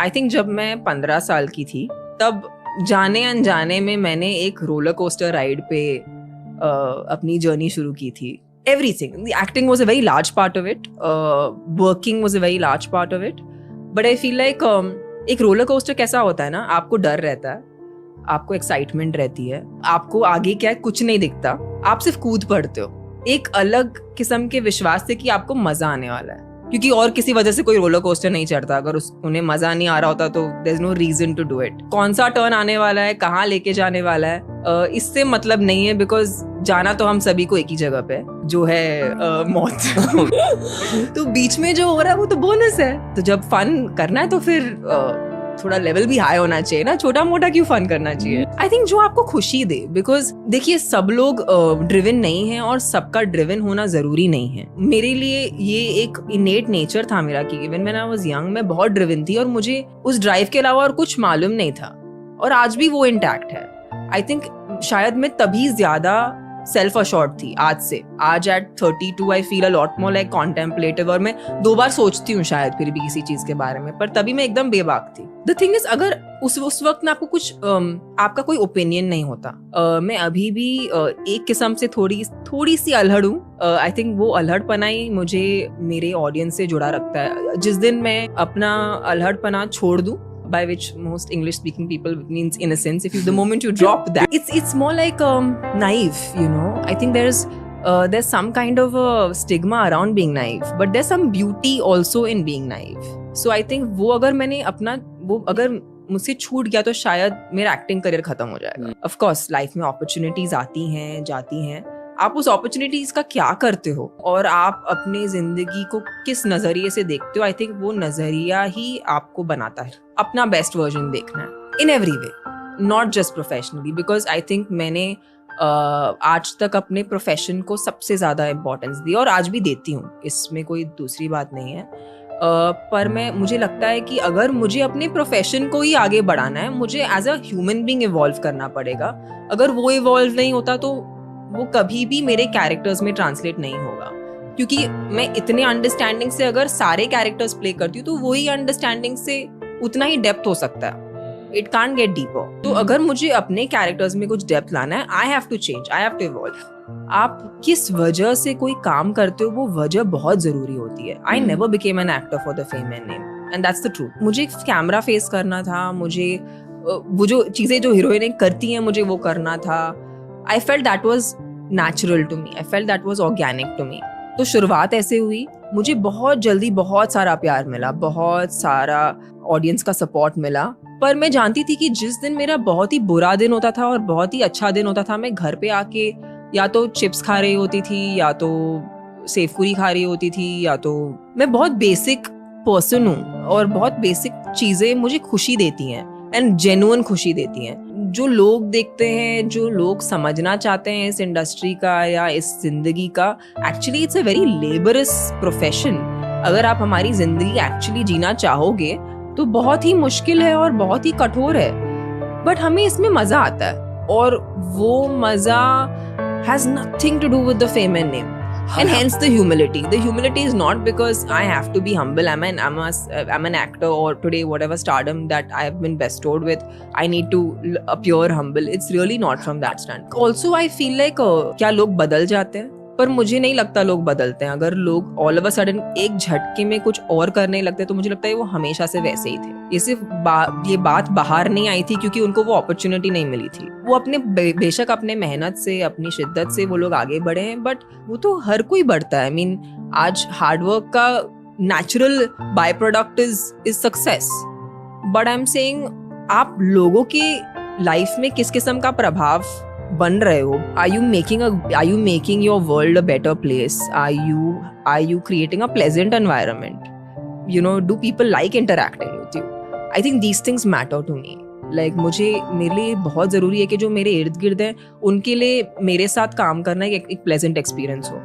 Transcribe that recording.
I think जब मैं 15 साल की थी तब जाने अनजाने में मैंने एक रोलर कोस्टर राइड पे अपनी जर्नी शुरू की थी. Everything. The acting was a very large part of it. Working was a very large part of it. But I feel like एक रोलर कोस्टर कैसा होता है ना, आपको डर रहता है, आपको एक्साइटमेंट रहती है, आपको आगे क्या है कुछ नहीं दिखता, आप सिर्फ कूद पड़ते हो एक अलग किस्म के विश्वास से कि आपको मजा आने वाला है, क्योंकि और किसी वजह से कोई रोलर कोस्टर नहीं चढ़ता. अगर उन्हें मजा नहीं आ रहा होता तो there is no reason to do it. कौन सा टर्न आने वाला है, कहाँ लेके जाने वाला है, इससे मतलब नहीं है, बिकॉज जाना तो हम सभी को एक ही जगह पे जो है मौत. तो बीच में जो हो रहा है वो तो बोनस है. तो जब फन करना है तो फिर थोड़ा लेवल भी हाई होना चाहिए ना, छोटा मोटा क्यों फन करना चाहिए. आई थिंक जो आपको खुशी दे, बिकॉज देखिए सब लोग ड्रिवन नहीं है और सबका ड्रिवन होना जरूरी नहीं है. मेरे लिए ये एक इनेट नेचर था मेरा कि even when I was young मैं बहुत ड्रिवन थी और मुझे उस ड्राइव के अलावा और कुछ मालूम नहीं था, और आज भी वो इंटैक्ट है. आई थिंक शायद मैं तभी ज्यादा सेल्फ अश्योर्ड थी आज से. आज at 32 I feel a lot more like contemplative, और मैं 2 बार सोचती हूँ शायद फिर भी किसी चीज के बारे में, पर तभी मैं एकदम बेबाक थी. द थिंग इज, अगर उस वक्त में आपको कुछ आपका कोई ओपिनियन नहीं होता. मैं अभी भी एक किस्म से थोड़ी सी अल्हड़ हूँ. आई थिंक वो अल्हड़पना ही मुझे मेरे ऑडियंस से जुड़ा रखता है. जिस दिन मैं अपना अल्हड़पना छोड़ दूँ, by which most English speaking people means innocence, if you the moment you drop that, it's more like naive, you know. I think there's some kind of a stigma around being naive, but there's some beauty also in being naive. So I think वो अगर मुझसे छूट गया तो शायद मेरा acting career खत्म हो जाएगा. Of course लाइफ में अपॉर्चुनिटीज आती हैं जाती हैं, आप उस अपॉर्चुनिटीज का क्या करते हो और आप अपनी जिंदगी को किस नजरिए से देखते हो, आई थिंक वो नजरिया ही आपको बनाता है. अपना बेस्ट वर्जन देखना है in every way, not just professionally, because I think मैंने आज तक अपने प्रोफेशन को सबसे ज्यादा इम्पोर्टेंस दी और आज भी देती हूँ, इसमें कोई दूसरी बात नहीं है. पर मुझे लगता है कि अगर मुझे अपने प्रोफेशन को ही आगे बढ़ाना है, मुझे as a human being evolve करना पड़ेगा. अगर वो इवॉल्व नहीं होता तो वो कभी भी मेरे कैरेक्टर्स में ट्रांसलेट नहीं होगा, क्योंकि मैं इतने अंडरस्टैंडिंग से अगर सारे कैरेक्टर्स प्ले करती हूँ तो वही अंडरस्टैंडिंग से उतना ही डेप्थ हो सकता है. It can't get deeper. तो अगर मुझे अपने कैरेक्टर्स में कुछ डेप्थ लाना है, I have to change, I have to evolve. आप किस वजह से कोई काम करते हो वो वजह बहुत जरूरी होती है. I never became an actor for the fame and name, and that's the truth. मुझे कैमरा फेस करना था, मुझे वो जो चीजें जो हीरोइनें करती हैं मुझे वो करना था. I felt that was natural to me. I felt that was organic to me. तो शुरुआत ऐसे हुई. मुझे बहुत जल्दी बहुत सारा प्यार मिला, बहुत सारा ऑडियंस का सपोर्ट मिला, पर मैं जानती थी कि जिस दिन मेरा बहुत ही बुरा दिन होता था और बहुत ही अच्छा दिन होता था, मैं घर पे आके या तो चिप्स खा रही होती थी, या तो सेवपुरी खा रही होती थी, या तो मैं बहुत बेसिक पर्सन हूँ और बहुत बेसिक चीजें मुझे खुशी देती हैं एंड जेन्युइन खुशी देती हैं. जो लोग देखते हैं, जो लोग समझना चाहते हैं इस इंडस्ट्री का या इस जिंदगी का, actually it's a very labours profession. अगर आप हमारी जिंदगी एक्चुअली जीना चाहोगे तो बहुत ही मुश्किल है और बहुत ही कठोर है, बट हमें इसमें मजा आता है, और वो मजा has nothing to do with the fame and name. And hence the humility. The humility is not because I have to be humble. I'm an actor, or today whatever stardom that I have been bestowed with, I need to appear humble. It's really not from that stand. Also, I feel like क्या लोग बदल जाते हैं, पर मुझे नहीं लगता लोग बदलते हैं. अगर लोग all of a sudden एक झटके में कुछ और करने लगते तो मुझे लगता है वो हमेशा से वैसे ही थे. ये सिर्फ ये बात बाहर नहीं आई थी क्योंकि उनको वो अपॉर्चुनिटी नहीं मिली थी. वो अपने बेशक अपने मेहनत से, अपनी शिद्दत से वो लोग आगे बढ़े हैं, बट वो तो हर कोई बढ़ता है. आई मीन आज हार्डवर्क का natural by product is success. But I am saying, आप लोगों के लाइफ में किस किस्म का प्रभाव बन रहे हो. Are you making your world a better place? Are you creating a pleasant environment? You know, do people like interacting with you? I think these things matter to me. Like मेरे लिए बहुत जरूरी है कि जो मेरे इर्द गिर्द हैं उनके लिए मेरे साथ काम करना एक pleasant experience हो.